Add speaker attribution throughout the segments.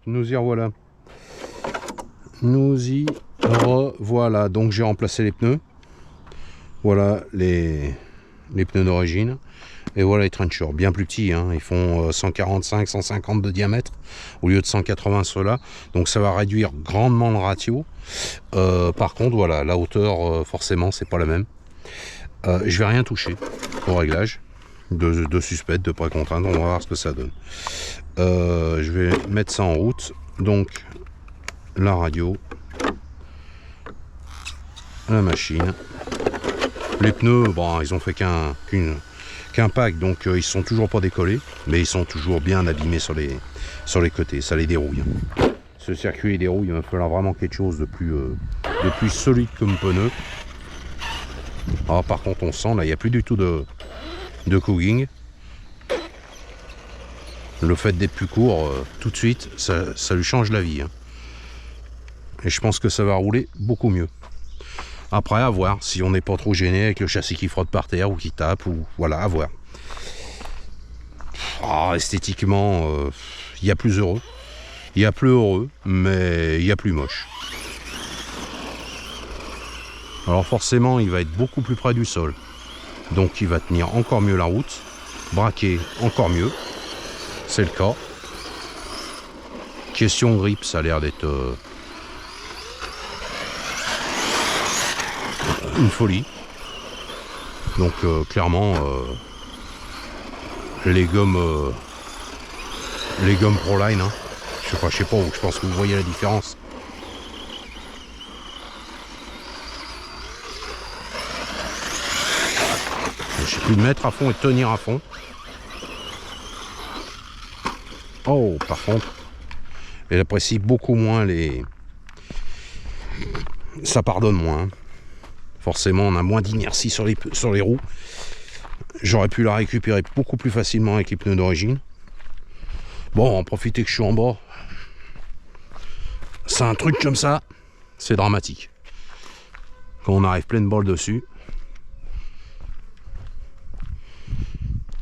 Speaker 1: nous y revoilà. Nous y revoilà. Donc j'ai remplacé les pneus. Voilà les pneus d'origine. Et voilà les trenchers, bien plus petits, hein. Ils font 145, 150 de diamètre au lieu de 180 ceux-là. Donc ça va réduire grandement le ratio. Par contre, voilà, la hauteur, forcément, c'est pas la même. Je vais rien toucher au réglage de suspect, de précontrainte. On va voir ce que ça donne. Je vais mettre ça en route. Donc la radio, la machine, les pneus. Bon, ils ont fait qu'un pack, donc ils sont toujours pas décollés, mais ils sont toujours bien abîmés sur les côtés. Ça les dérouille. Ce circuit dérouille. Il va falloir vraiment quelque chose de plus solide comme pneu. Alors, par contre, on sent là, il n'y a plus du tout de cooling. Le fait d'être plus court, tout de suite, ça lui change la vie. Hein. Et je pense que ça va rouler beaucoup mieux. Après, à voir si on n'est pas trop gêné avec le châssis qui frotte par terre ou qui tape, ou voilà, à voir. Ah, esthétiquement, il y a plus heureux. Il y a plus heureux, mais il y a plus moche. Alors forcément, il va être beaucoup plus près du sol. Donc il va tenir encore mieux la route, braquer encore mieux. C'est le cas. Question grip, ça a l'air d'être une folie. Donc clairement, les gommes Proline, hein. Je sais pas, je pense que vous voyez la différence. J'ai pu le mettre à fond et tenir à fond. Oh, par contre, elle apprécie beaucoup moins les... Ça pardonne moins. Forcément, on a moins d'inertie sur les roues. J'aurais pu la récupérer beaucoup plus facilement avec les pneus d'origine. Bon, en profiter que je suis en bas. C'est un truc comme ça, c'est dramatique. Quand on arrive pleine balle dessus.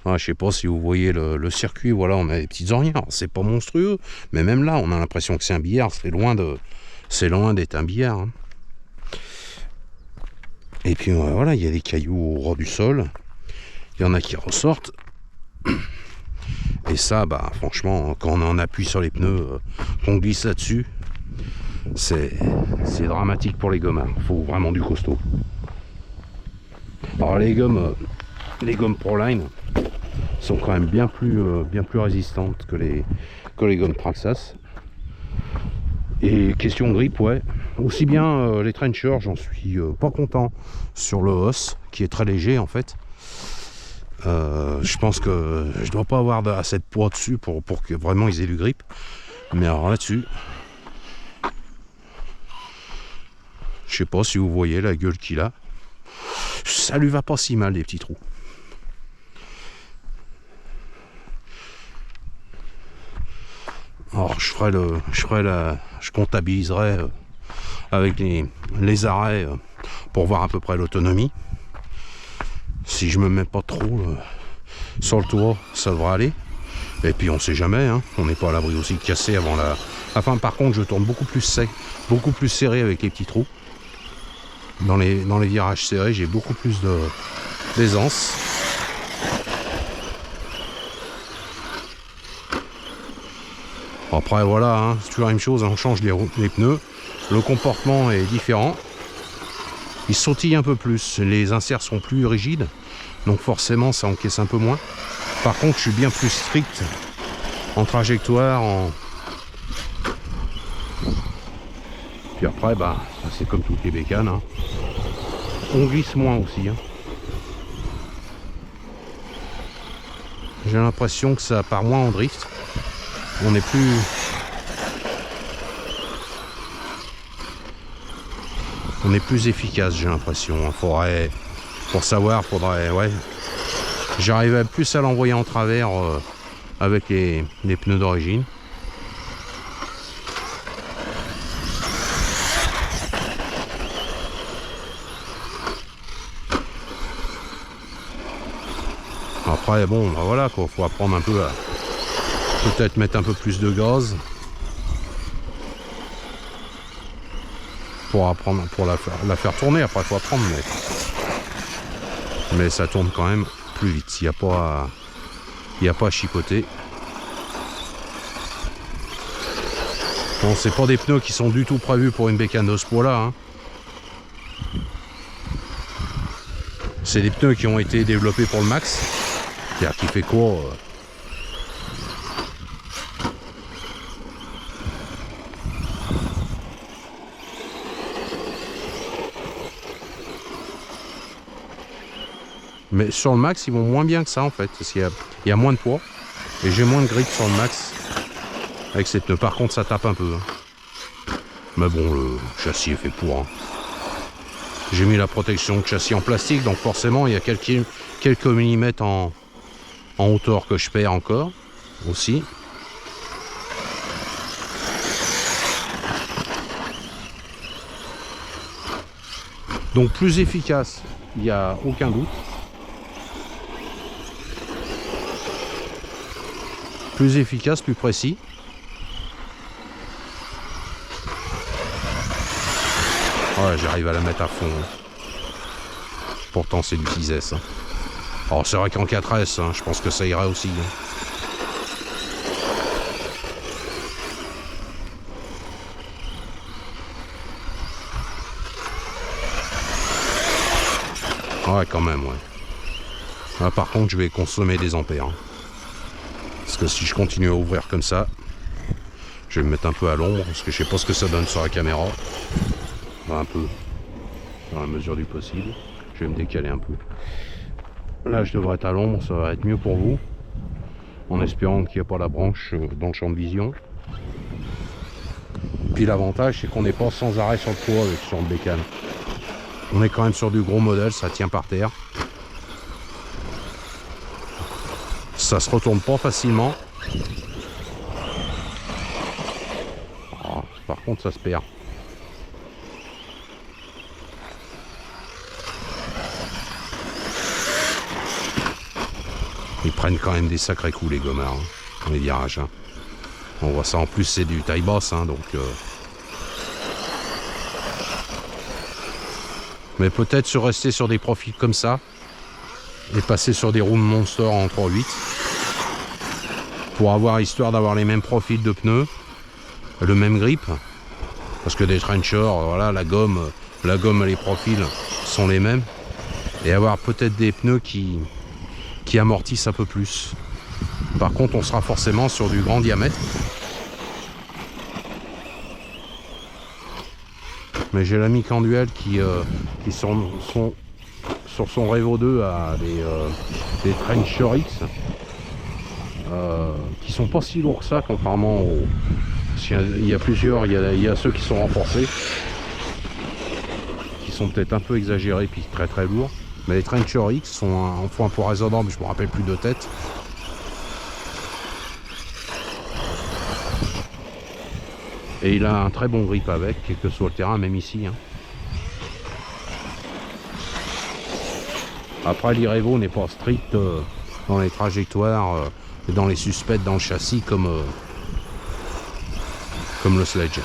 Speaker 1: Ah, je sais pas si vous voyez le circuit, voilà, on a des petites ornières, c'est pas monstrueux, mais même là, on a l'impression que c'est un billard, c'est loin d'être un billard. Hein. Et puis voilà, il y a des cailloux au ras du sol, il y en a qui ressortent. Et ça, bah franchement, quand on en appuie sur les pneus, qu'on glisse là-dessus, c'est dramatique pour les gommards. Il faut vraiment du costaud. Alors les gommes Proline sont quand même bien plus résistantes que les gommes Traxxas. Et question grip, ouais. Aussi bien les trenchers, j'en suis pas content sur le os, qui est très léger en fait. Je pense que je dois pas avoir assez de poids dessus pour que vraiment ils aient du grip. Mais alors là-dessus, je sais pas si vous voyez la gueule qu'il a. Ça lui va pas si mal les petits trous. Alors je comptabiliserai avec les arrêts pour voir à peu près l'autonomie. Si je me mets pas trop sur le toit, ça devrait aller. Et puis on sait jamais, hein, on n'est pas à l'abri aussi de casser avant la... Enfin par contre je tourne beaucoup plus sec, beaucoup plus serré avec les petits trous. Dans les virages serrés, j'ai beaucoup plus d'aisance. Après voilà, hein, c'est toujours la même chose, on change les pneus, le comportement est différent. Il sautille un peu plus, les inserts sont plus rigides, donc forcément ça encaisse un peu moins. Par contre je suis bien plus strict en trajectoire, puis après bah c'est comme toutes les bécanes, hein. On glisse moins aussi, hein. J'ai l'impression que ça part moins en drift. On est plus... On est plus efficace, j'ai l'impression. Pour savoir, faudrait... Ouais. J'arrivais plus à l'envoyer en travers avec les pneus d'origine. Après, bon, bah voilà, quoi, faut apprendre un peu à peut-être mettre un peu plus de gaz. pour apprendre, pour la faire tourner. Après, il faut apprendre, mais ça tourne quand même plus vite. Il n'y a pas à chipoter. Bon, c'est pas des pneus qui sont du tout prévus pour une bécane de ce poids-là, hein. C'est des pneus qui ont été développés pour le max. C'est-à-dire qu'il fait quoi Mais sur le max, ils vont moins bien que ça en fait. Parce qu'il y a moins de poids. Et j'ai moins de grip sur le max avec ces pneus. Par contre, ça tape un peu, hein. Mais bon, le châssis est fait pour, hein. J'ai mis la protection de châssis en plastique, donc forcément il y a quelques millimètres en hauteur que je perds encore aussi. Donc plus efficace, il n'y a aucun doute. Plus efficace, plus précis. Ouais, j'arrive à la mettre à fond. Pourtant, c'est du 6S. Hein. Alors, c'est vrai qu'en 4S, hein, je pense que ça irait aussi. Hein. Ouais, quand même, ouais. Là, par contre, je vais consommer des ampères. Hein. Parce que si je continue à ouvrir comme ça, je vais me mettre un peu à l'ombre, parce que je sais pas ce que ça donne sur la caméra. Un peu, dans la mesure du possible. Je vais me décaler un peu. Là, je devrais être à l'ombre, ça va être mieux pour vous. En espérant qu'il n'y a pas la branche dans le champ de vision. Puis l'avantage, c'est qu'on n'est pas sans arrêt sur le toit avec sur le bécane. On est quand même sur du gros modèle, ça tient par terre. Ça se retourne pas facilement. Oh, par contre, ça se perd. Ils prennent quand même des sacrés coups les gommards, hein, dans les virages. Hein. On voit ça en plus, c'est du taille basse, hein, donc. Mais peut-être se rester sur des profils comme ça et passer sur des Room Monster en 3.8 pour avoir histoire d'avoir les mêmes profils de pneus, le même grip, parce que des trenchers, voilà, la gomme et les profils sont les mêmes, et avoir peut-être des pneus qui amortissent un peu plus. Par contre, on sera forcément sur du grand diamètre. Mais j'ai l'ami Canduel qui sont sur son Revo 2 à des Trencher X qui sont pas si lourds que ça, contrairement aux... Il y a plusieurs, il y a ceux qui sont renforcés, qui sont peut-être un peu exagérés puis très très lourds. Mais les Trencher X font un poids raisonnable, je me rappelle plus de tête. Et il a un très bon grip avec, quel que soit le terrain, même ici. Hein. Après, l'Irevo n'est pas strict dans les trajectoires et dans les suspects dans le châssis comme le Sledge.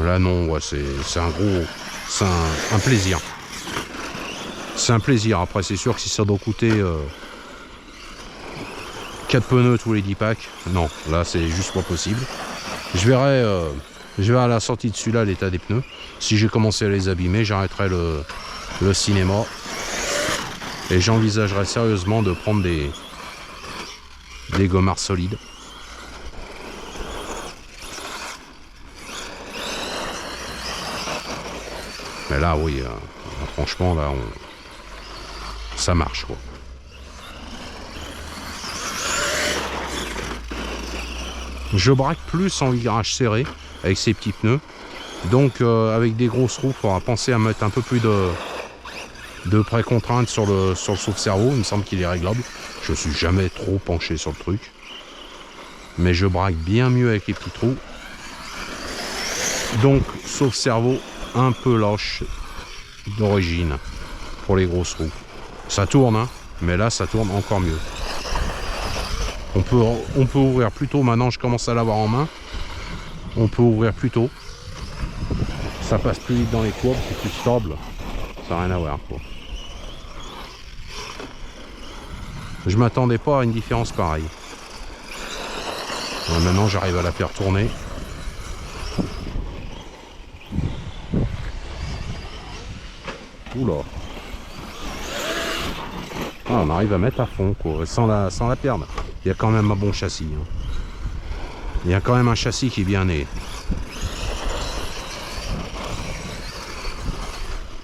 Speaker 1: Là non, ouais, c'est un gros, c'est un plaisir. C'est un plaisir. Après, c'est sûr que si ça doit coûter 4 pneus tous les 10 packs, non, là c'est juste pas possible. Je verrai à la sortie de celui-là l'état des pneus. Si j'ai commencé à les abîmer, j'arrêterai le cinéma et j'envisagerai sérieusement de prendre des gommards solides. Mais là, oui, franchement, là, ça marche, quoi. Je braque plus en virage serré avec ces petits pneus. Donc, avec des grosses roues, il faudra penser à mettre un peu plus de pré-contrainte sur le sauve-cerveau. Il me semble qu'il est réglable. Je suis jamais trop penché sur le truc. Mais je braque bien mieux avec les petits trous. Donc, sauve-cerveau un peu lâche d'origine pour les grosses roues. Ça tourne, hein, mais là ça tourne encore mieux. On peut ouvrir plus tôt. Maintenant, je commence à l'avoir en main. On peut ouvrir plus tôt. Ça passe plus vite dans les courbes, c'est plus stable. Ça n'a rien à voir, quoi. Je m'attendais pas à une différence pareille. Ouais, maintenant, j'arrive à la faire tourner. Oula. Ah, on arrive à mettre à fond, quoi, sans la perdre. Il y a quand même un bon châssis. Hein. Il y a quand même un châssis qui est bien né.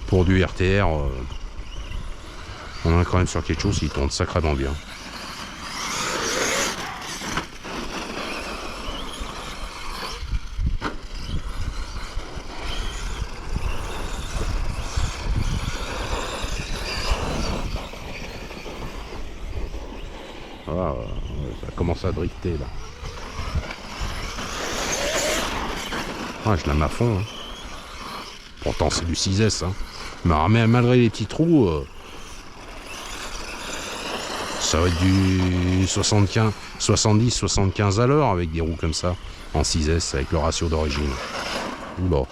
Speaker 1: Pour du RTR, on est quand même sur quelque chose qui tourne sacrément bien. Ah, ça commence à drifter là. Ah, je l'aime à fond. Hein. Pourtant c'est du 6S. Hein. Mais malgré les petits trous, ça va être du 70-75 à l'heure avec des roues comme ça, en 6S avec le ratio d'origine. Bon.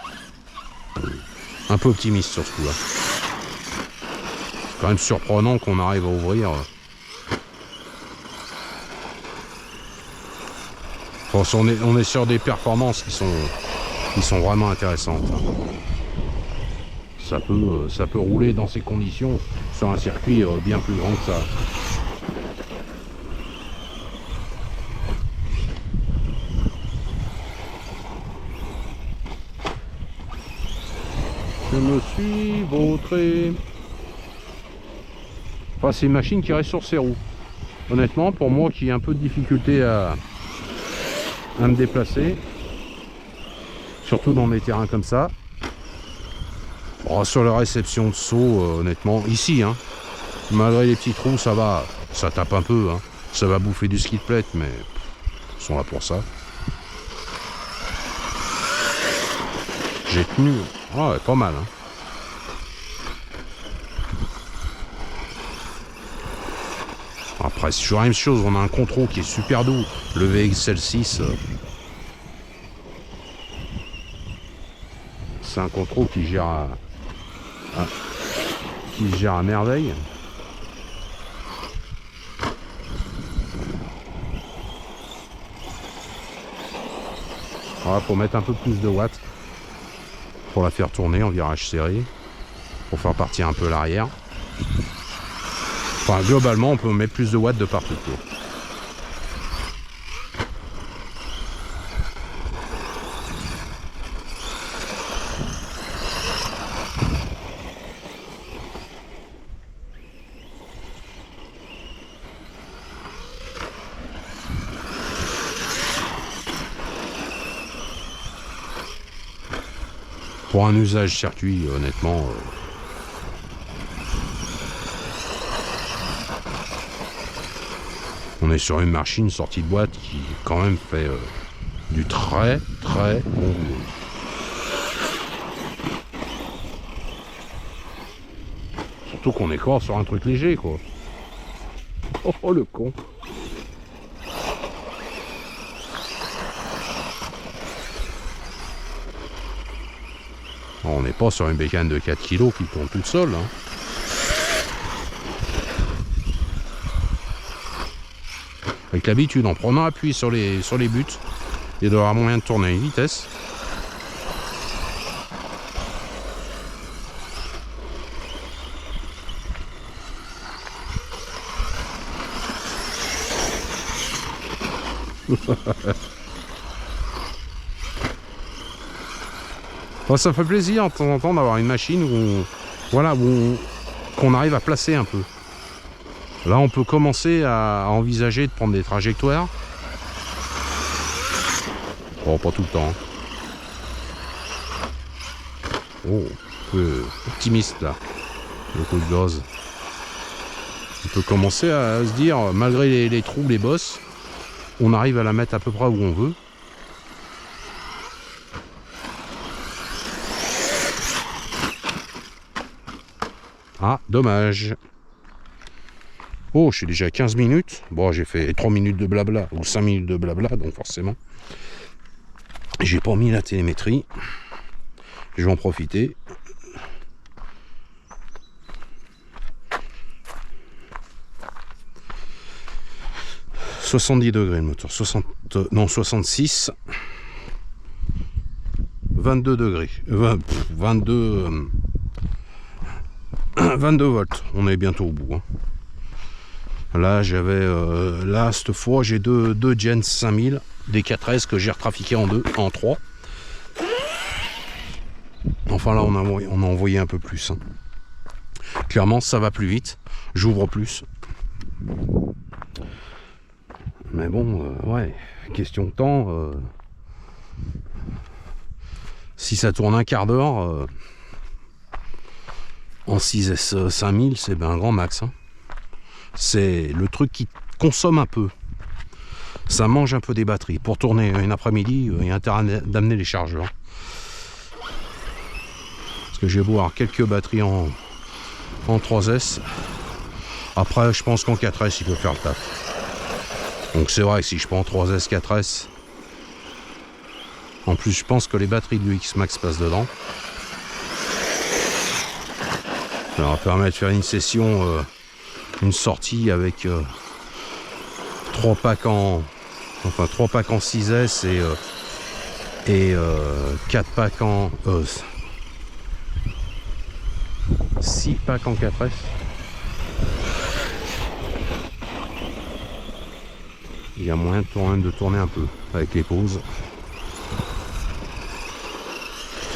Speaker 1: Un peu optimiste sur ce coup-là. C'est quand même surprenant qu'on arrive à ouvrir. Enfin, on est sur des performances qui sont vraiment intéressantes. Ça peut rouler dans ces conditions sur un circuit bien plus grand que ça. Je me suis vautré. Enfin, c'est une machine qui reste sur ses roues. Honnêtement, pour moi qui ai un peu de difficulté à me déplacer, surtout dans des terrains comme ça. Oh, sur la réception de saut, honnêtement, ici, hein, malgré les petits trous, ça va, ça tape un peu, hein, ça va bouffer du ski de plate, mais ils sont là pour ça. J'ai tenu, oh, ouais, pas mal. Hein. Après, c'est toujours la même chose, on a un contrôle qui est super doux, le VXL6. C'est un contrôle qui gère à merveille. Voilà, faut mettre un peu plus de watts pour la faire tourner en virage serré, pour faire partir un peu l'arrière. Enfin, globalement, on peut mettre plus de watts de partout. Pour un usage circuit, honnêtement, on est sur une machine sortie de boîte qui quand même fait du très très bon boulot. Surtout qu'on est encore sur un truc léger, quoi. Oh le con. On n'est pas sur une bécane de 4 kg qui tourne toute seule. Hein. Avec l'habitude, en prenant appui sur les buts, il doit avoir moyen de tourner à une vitesse. Enfin, ça fait plaisir de temps en temps d'avoir une machine où, voilà, qu'on arrive à placer un peu. Là, on peut commencer à envisager de prendre des trajectoires. Bon, pas tout le temps. Oh, un peu optimiste là, le coup de gaz. On peut commencer à se dire, malgré les trous, les bosses, on arrive à la mettre à peu près où on veut. Ah, dommage. Oh, je suis déjà à 15 minutes. Bon, j'ai fait 3 minutes de blabla, ou 5 minutes de blabla, donc forcément. J'ai pas mis la télémétrie. Je vais en profiter. « 70 degrés le moteur. 66. 22 degrés. 22 volts. On est bientôt au bout. Hein. Là, j'avais... là, cette fois, j'ai deux Gen 5000. Des 4S que j'ai retrafiqué en 3. Enfin là, on a envoyé un peu plus. Hein. Clairement, ça va plus vite. J'ouvre plus. Mais bon, ouais, question de temps. Si ça tourne un quart d'heure, en 6S 5000, c'est ben un grand max. Hein. C'est le truc qui consomme un peu. Ça mange un peu des batteries. Pour tourner une après-midi, il y a intérêt d'amener les chargeurs. Parce que je vais voir quelques batteries en 3S. Après, je pense qu'en 4S, il peut faire le taf. Donc c'est vrai que si je prends 3S, 4S, en plus je pense que les batteries du X-Max passent dedans. Ça va permettre de faire une session, une sortie avec 3 packs en 6S et 4 packs en 6 packs en 4S. Il y a moyen de tourner un peu avec les pauses.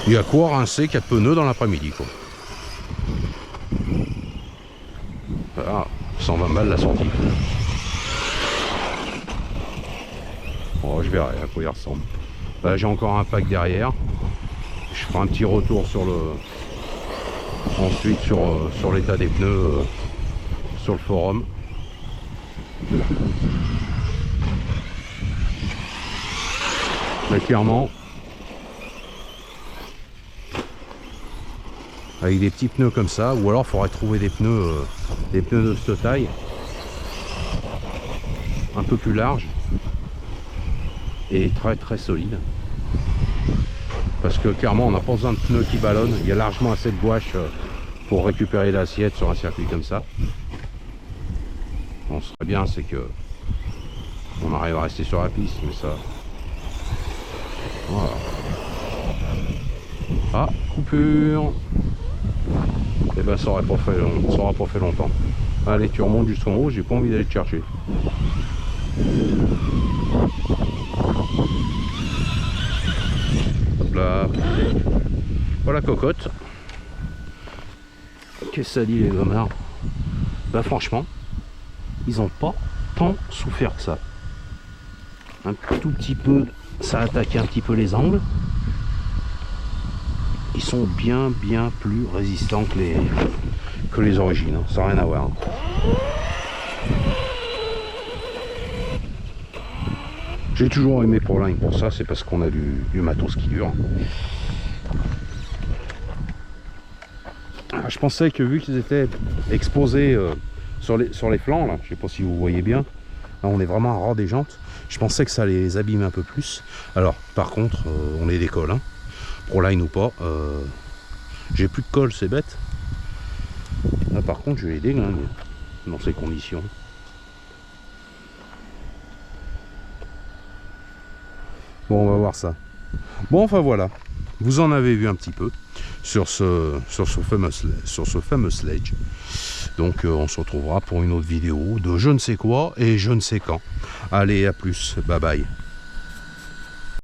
Speaker 1: Il y a quoi rincer 4 pneus dans l'après-midi quoi. Voilà, 120 balles la sortie. Oh, je verrai à quoi il ressemble. Là j'ai encore un pack derrière. Je ferai un petit retour sur le... Ensuite sur l'état des pneus sur le forum. Mais clairement, avec des petits pneus comme ça, ou alors il faudrait trouver des pneus de cette taille, un peu plus larges et très très solides. Parce que clairement, on n'a pas besoin de pneus qui ballonnent. Il y a largement assez de gouache pour récupérer l'assiette sur un circuit comme ça. Bon, ce serait bien, c'est que on arrive à rester sur la piste, mais ça... Voilà. Ah, coupure. Et ben ça aura pas fait longtemps. Allez, tu remontes jusqu'en haut, j'ai pas envie d'aller te chercher. Hop là. Voilà cocotte. Qu'est-ce que ça dit les gommards? Bah franchement, ils ont pas tant souffert que ça. Un tout petit peu, ça a attaqué un petit peu les angles. Ils sont bien plus résistants que les origines, hein. Ça n'a rien à voir. J'ai toujours aimé Proline pour ça, c'est parce qu'on a du matos qui dure. Je pensais que vu qu'ils étaient exposés sur les flancs, là, je sais pas si vous voyez bien, là on est vraiment à ras des jantes, je pensais que ça les abîme un peu plus. Alors par contre, on les décolle, hein. Proline ou pas, j'ai plus de colle, c'est bête. Là par contre je les déglingue dans ces conditions. Bon, on va voir ça. Bon, enfin voilà, vous en avez vu un petit peu sur ce fameux sledge. Donc on se retrouvera pour une autre vidéo de je ne sais quoi et je ne sais quand. Allez, à plus, bye bye.